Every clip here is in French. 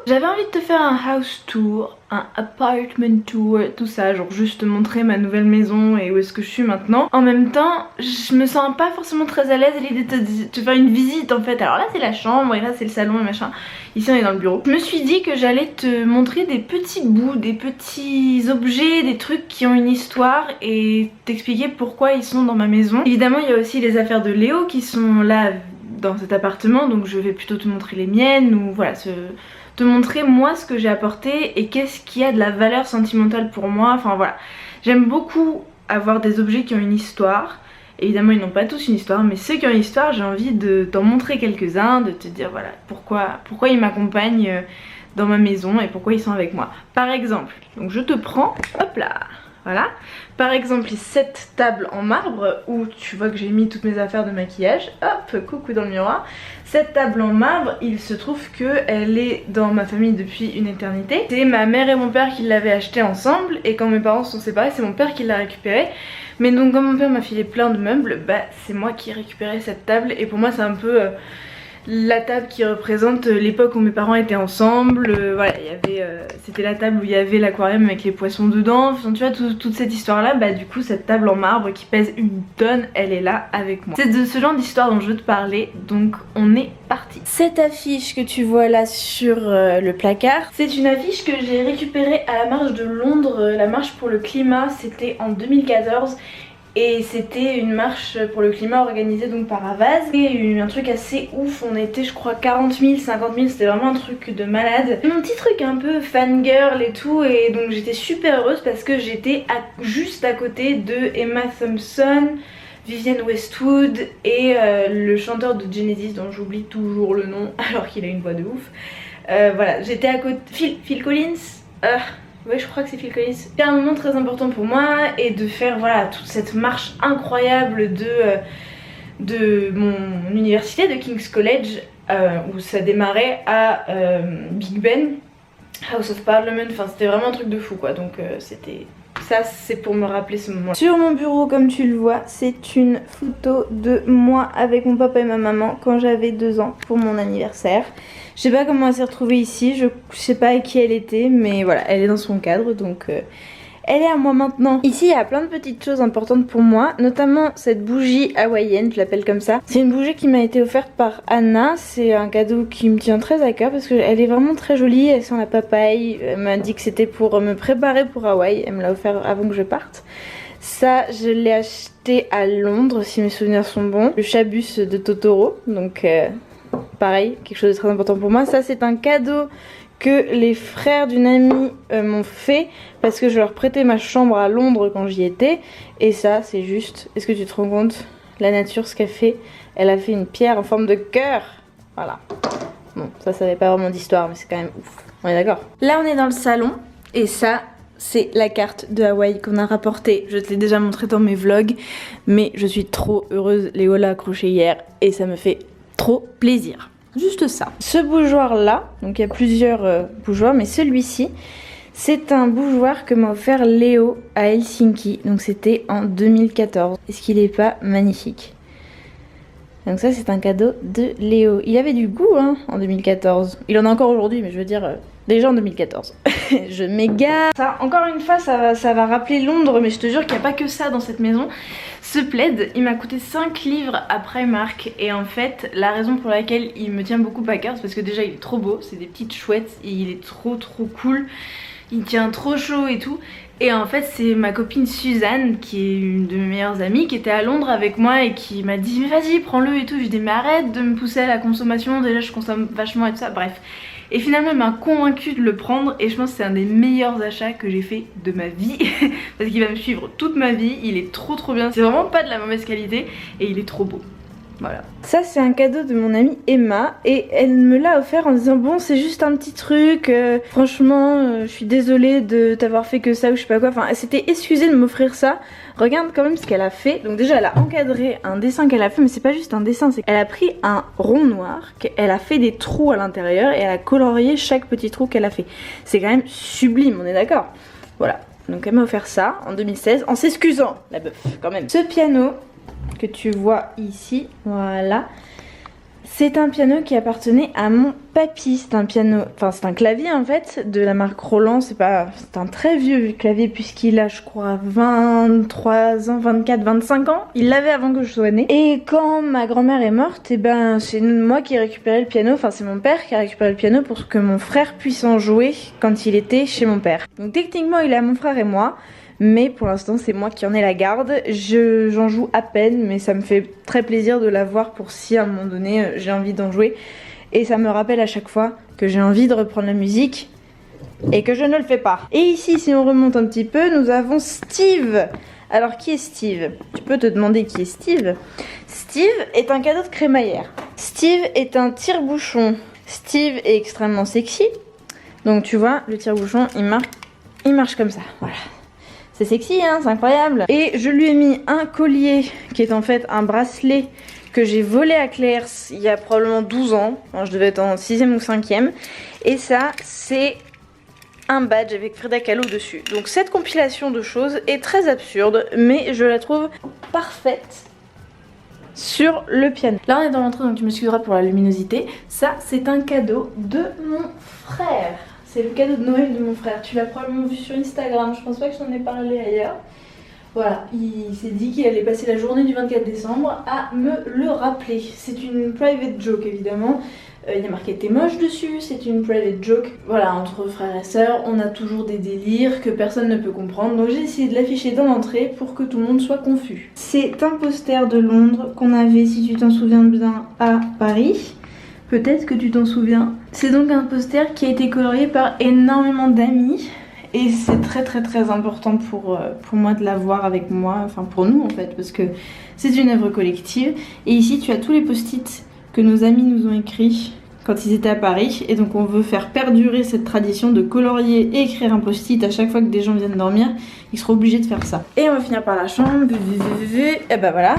J'avais envie de te faire un house tour, un apartment tour, tout ça, genre juste te montrer ma nouvelle maison et où est-ce que je suis maintenant. En même temps, je me sens pas forcément très à l'aise à l'idée de te faire une visite en fait. Alors là c'est la chambre et là c'est le salon et machin. Ici on est dans le bureau. Je me suis dit que j'allais te montrer des petits bouts, des petits objets, des trucs qui ont une histoire et t'expliquer pourquoi ils sont dans ma maison. Évidemment il y a aussi les affaires de Léo qui sont là dans cet appartement, donc je vais plutôt te montrer les miennes ou voilà, te montrer moi ce que j'ai apporté et qu'est-ce qui a de la valeur sentimentale pour moi. Enfin voilà, j'aime beaucoup avoir des objets qui ont une histoire. Évidemment ils n'ont pas tous une histoire, mais ceux qui ont une histoire j'ai envie de t'en montrer quelques-uns, de te dire voilà pourquoi ils m'accompagnent dans ma maison et pourquoi ils sont avec moi. Par exemple, donc je te prends, hop là, voilà. Par exemple cette table en marbre où tu vois que j'ai mis toutes mes affaires de maquillage, hop, coucou dans le miroir. Cette table en marbre, il se trouve qu'elle est dans ma famille depuis une éternité. C'est ma mère et mon père qui l'avaient achetée ensemble et quand mes parents se sont séparés c'est mon père qui l'a récupérée. Mais donc quand mon père m'a filé plein de meubles, bah c'est moi qui ai récupéré cette table et pour moi c'est un peu la table qui représente l'époque où mes parents étaient ensemble. Voilà, c'était la table où il y avait l'aquarium avec les poissons dedans. Enfin, tu vois, toute cette histoire là, bah du coup cette table en marbre qui pèse une tonne, elle est là avec moi. C'est de ce genre d'histoire dont je veux te parler, donc on est parti. Cette affiche que tu vois là sur le placard, c'est une affiche que j'ai récupérée à la marche de Londres, la marche pour le climat, c'était en 2014. Et c'était une marche pour le climat organisée donc par Havas. Et un truc assez ouf, on était je crois 40 000, 50 000, c'était vraiment un truc de malade. Mon petit truc un peu fangirl et tout, et donc j'étais super heureuse parce que j'étais juste à côté de Emma Thompson, Vivienne Westwood et le chanteur de Genesis dont j'oublie toujours le nom alors qu'il a une voix de ouf. Voilà, j'étais à côté... Phil Collins. Ouais, je crois que c'est Phil Collins. C'est un moment très important pour moi et de faire voilà toute cette marche incroyable de mon université, de King's College, où ça démarrait à Big Ben, House of Parliament, enfin c'était vraiment un truc de fou quoi, donc c'était... Ça c'est pour me rappeler ce moment. Sur mon bureau comme tu le vois, c'est une photo de moi avec mon papa et ma maman quand j'avais 2 ans pour mon anniversaire. Je sais pas comment elle s'est retrouvée ici, je sais pas à qui elle était, mais voilà, elle est dans son cadre donc elle est à moi maintenant. Ici il y a plein de petites choses importantes pour moi, notamment cette bougie hawaïenne, je l'appelle comme ça. C'est une bougie qui m'a été offerte par Anna, c'est un cadeau qui me tient très à cœur parce qu'elle est vraiment très jolie, elle sent la papaye, elle m'a dit que c'était pour me préparer pour Hawaï, elle me l'a offert avant que je parte. Ça je l'ai acheté à Londres si mes souvenirs sont bons, le chabus de Totoro, donc pareil, quelque chose de très important pour moi. Ça c'est un cadeau que les frères d'une amie m'ont fait parce que je leur prêtais ma chambre à Londres quand j'y étais. Et ça c'est juste, est-ce que tu te rends compte la nature ce qu'elle fait? Elle a fait une pierre en forme de cœur. Voilà. Bon, ça n'avait pas vraiment d'histoire mais c'est quand même ouf. On est d'accord? Là on est dans le salon et ça c'est la carte de Hawaï qu'on a rapportée. Je te l'ai déjà montré dans mes vlogs mais je suis trop heureuse. Léo l'a accroché hier et ça me fait trop plaisir. Juste ça. Ce bougeoir là, donc il y a plusieurs bougeoirs, mais celui-ci, c'est un bougeoir que m'a offert Léo à Helsinki. Donc c'était en 2014. Est-ce qu'il est pas magnifique? Donc ça c'est un cadeau de Léo. Il avait du goût hein, en 2014. Il en a encore aujourd'hui, mais je veux dire déjà en 2014. Je m'égare. Ça, encore une fois, ça va rappeler Londres, mais je te jure qu'il n'y a pas que ça dans cette maison. Ce plaid, il m'a coûté 5 livres à Primark et en fait, la raison pour laquelle il me tient beaucoup à cœur, c'est parce que déjà il est trop beau, c'est des petites chouettes et il est trop cool. Il tient trop chaud et tout. Et en fait c'est ma copine Suzanne qui est une de mes meilleures amies qui était à Londres avec moi et qui m'a dit mais vas-y prends-le et tout. Je lui ai dit mais arrête de me pousser à la consommation, déjà je consomme vachement et tout ça, bref. Et finalement elle m'a convaincue de le prendre et je pense que c'est un des meilleurs achats que j'ai fait de ma vie parce qu'il va me suivre toute ma vie, il est trop bien, c'est vraiment pas de la mauvaise qualité et il est trop beau. Voilà. Ça c'est un cadeau de mon amie Emma et elle me l'a offert en disant bon c'est juste un petit truc, franchement je suis désolée de t'avoir fait que ça ou je sais pas quoi, enfin elle s'était excusée de m'offrir ça. Regarde quand même ce qu'elle a fait, donc déjà elle a encadré un dessin qu'elle a fait mais c'est pas juste un dessin, c'est qu'elle a pris un rond noir, elle a fait des trous à l'intérieur et elle a colorié chaque petit trou qu'elle a fait. C'est quand même sublime, on est d'accord? Voilà, donc elle m'a offert ça en 2016 en s'excusant la meuf quand même. Ce piano que tu vois ici, voilà, C'est un piano qui appartenait à mon papy. C'est un piano, enfin c'est un clavier en fait de la marque Roland. C'est un très vieux clavier puisqu'il a je crois 23 ans, 24, 25 ans. Il l'avait avant que je sois née. Et quand ma grand-mère est morte, et ben c'est moi qui ai récupéré le piano. Enfin c'est mon père qui a récupéré le piano pour que mon frère puisse en jouer quand il était chez mon père. Donc techniquement il est à mon frère et moi. Mais pour l'instant c'est moi qui en ai la garde, j'en joue à peine mais ça me fait très plaisir de l'avoir pour si à un moment donné j'ai envie d'en jouer. Et ça me rappelle à chaque fois que j'ai envie de reprendre la musique et que je ne le fais pas. Et ici si on remonte un petit peu, nous avons Steve. Alors qui est Steve? Tu peux te demander qui est Steve. Steve est un cadeau de crémaillère. Steve est un tire-bouchon. Steve est extrêmement sexy. Donc tu vois, le tire-bouchon il marche comme ça, voilà. C'est sexy hein, c'est incroyable. Et je lui ai mis un collier qui est en fait un bracelet que j'ai volé à Claire il y a probablement 12 ans. Alors, je devais être en 6ème ou 5ème. Et ça c'est un badge avec Frida Kahlo dessus. Donc cette compilation de choses est très absurde mais je la trouve parfaite sur le piano. Là on est dans l'entrée donc tu m'excuseras pour la luminosité. Ça c'est un cadeau de mon frère. C'est le cadeau de Noël de mon frère. Tu l'as probablement vu sur Instagram. Je pense pas que je t'en ai parlé ailleurs. Voilà, il s'est dit qu'il allait passer la journée du 24 décembre à me le rappeler. C'est une private joke évidemment. Il y a marqué t'es moche dessus, c'est une private joke. Voilà, entre frères et sœurs, on a toujours des délires que personne ne peut comprendre. Donc j'ai essayé de l'afficher dans l'entrée pour que tout le monde soit confus. C'est un poster de Londres qu'on avait, si tu t'en souviens bien, à Paris. Peut-être que tu t'en souviens. C'est donc un poster qui a été colorié par énormément d'amis. Et c'est très important pour moi de l'avoir avec moi. Enfin pour nous en fait, parce que c'est une œuvre collective. Et ici tu as tous les post-it que nos amis nous ont écrits quand ils étaient à Paris. Et donc on veut faire perdurer cette tradition de colorier et écrire un post-it à chaque fois que des gens viennent dormir. Ils seront obligés de faire ça. Et on va finir par la chambre. Et bah voilà.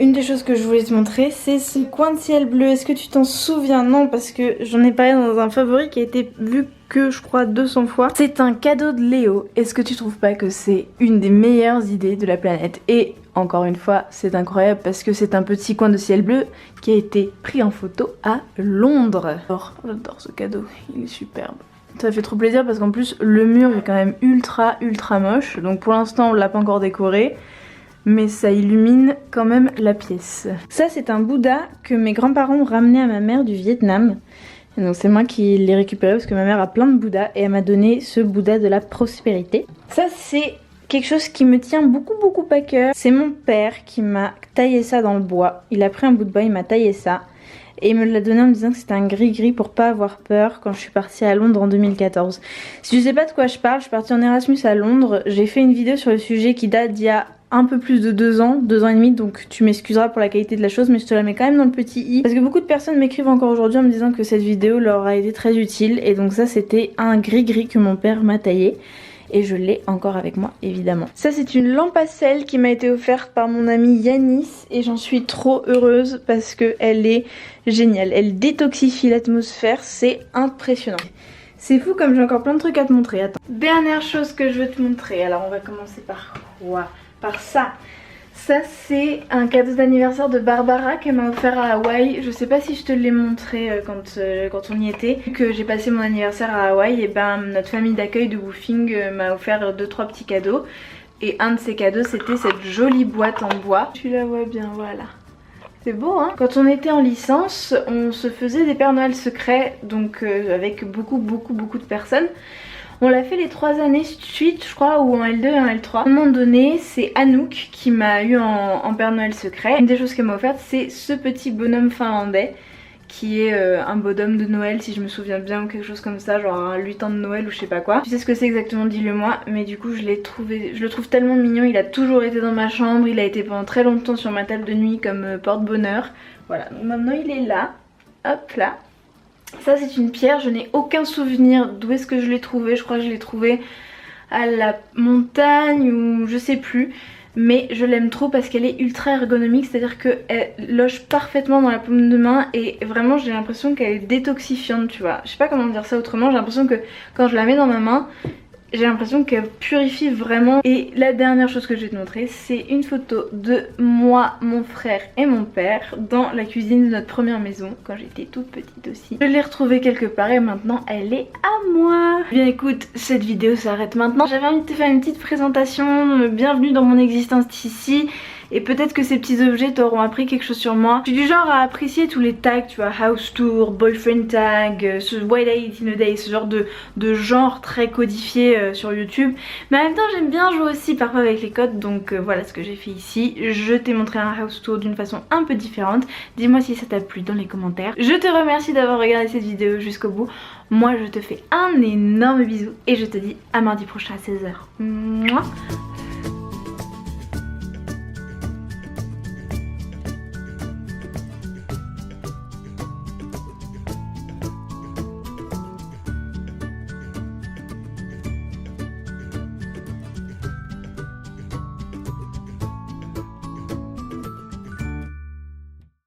Une des choses que je voulais te montrer, c'est ce coin de ciel bleu. Est-ce que tu t'en souviens? Non, parce que j'en ai parlé dans un favori qui a été vu que je crois 200 fois. C'est un cadeau de Léo. Est-ce que tu trouves pas que c'est une des meilleures idées de la planète? Et encore une fois, c'est incroyable parce que c'est un petit coin de ciel bleu qui a été pris en photo à Londres. J'adore ce cadeau, il est superbe. Ça fait trop plaisir parce qu'en plus le mur est quand même ultra moche. Donc pour l'instant on l'a pas encore décoré. Mais ça illumine quand même la pièce. Ça c'est un Bouddha que mes grands-parents ont ramené à ma mère du Vietnam. Et donc c'est moi qui l'ai récupéré parce que ma mère a plein de Bouddhas et elle m'a donné ce Bouddha de la prospérité. Ça c'est quelque chose qui me tient beaucoup à cœur. C'est mon père qui m'a taillé ça dans le bois. Il a pris un bout de bois, il m'a taillé ça. Et il me l'a donné en me disant que c'était un gris-gris pour pas avoir peur quand je suis partie à Londres en 2014. Si tu sais pas de quoi je parle, je suis partie en Erasmus à Londres. J'ai fait une vidéo sur le sujet qui date d'il y a un peu plus de 2 ans et demi, donc tu m'excuseras pour la qualité de la chose mais je te la mets quand même dans le petit i parce que beaucoup de personnes m'écrivent encore aujourd'hui en me disant que cette vidéo leur a été très utile. Et donc ça c'était un gris-gris que mon père m'a taillé et je l'ai encore avec moi évidemment. Ça c'est une lampe à sel qui m'a été offerte par mon amie Yanis et j'en suis trop heureuse parce que elle est géniale, elle détoxifie l'atmosphère, c'est impressionnant. C'est fou comme j'ai encore plein de trucs à te montrer. Attends. Dernière chose que je veux te montrer, alors on va commencer par quoi? Par ça. Ça c'est un cadeau d'anniversaire de Barbara qu'elle m'a offert à Hawaï. Je sais pas si je te l'ai montré quand on y était. Vu que j'ai passé mon anniversaire à Hawaï, et ben notre famille d'accueil de Woofing m'a offert 2-3 petits cadeaux. Et un de ces cadeaux c'était cette jolie boîte en bois. Tu la vois bien, voilà. C'est beau hein. Quand on était en licence, on se faisait des Pères Noël secrets, donc avec beaucoup de personnes. On l'a fait les 3 années suite je crois, ou en L2 et en L3. À un moment donné c'est Anouk qui m'a eu en Père Noël secret. Une des choses qu'elle m'a offerte c'est ce petit bonhomme finlandais qui est un bonhomme de Noël si je me souviens bien ou quelque chose comme ça, genre un lutin de Noël ou je sais pas quoi. Tu sais ce que c'est exactement, dis-le moi, mais du coup je le trouve tellement mignon. Il a toujours été dans ma chambre, il a été pendant très longtemps sur ma table de nuit comme porte-bonheur. Voilà, donc maintenant il est là, hop là. Ça c'est une pierre, je n'ai aucun souvenir d'où est-ce que je l'ai trouvé. Je crois que je l'ai trouvé à la montagne ou je sais plus. Mais je l'aime trop parce qu'elle est ultra ergonomique, c'est-à-dire qu'elle loge parfaitement dans la paume de main. Et vraiment j'ai l'impression qu'elle est détoxifiante, tu vois. Je sais pas comment dire ça autrement, j'ai l'impression que quand je la mets dans ma main, j'ai l'impression qu'elle purifie vraiment. Et la dernière chose que je vais te montrer, c'est une photo de moi, mon frère et mon père dans la cuisine de notre première maison quand j'étais toute petite aussi. Je l'ai retrouvée quelque part et maintenant elle est à moi. Bien écoute, cette vidéo s'arrête maintenant. J'avais envie de te faire une petite présentation, bienvenue dans mon existence ici. Et peut-être que ces petits objets t'auront appris quelque chose sur moi. Je suis du genre à apprécier tous les tags, tu vois, house tour, boyfriend tag, ce why date in a day, ce genre de genre très codifié sur YouTube. Mais en même temps j'aime bien jouer aussi parfois avec les codes, donc voilà ce que j'ai fait ici. Je t'ai montré un house tour d'une façon un peu différente. Dis-moi si ça t'a plu dans les commentaires. Je te remercie d'avoir regardé cette vidéo jusqu'au bout. Moi je te fais un énorme bisou et je te dis à mardi prochain à 16h. Mouah.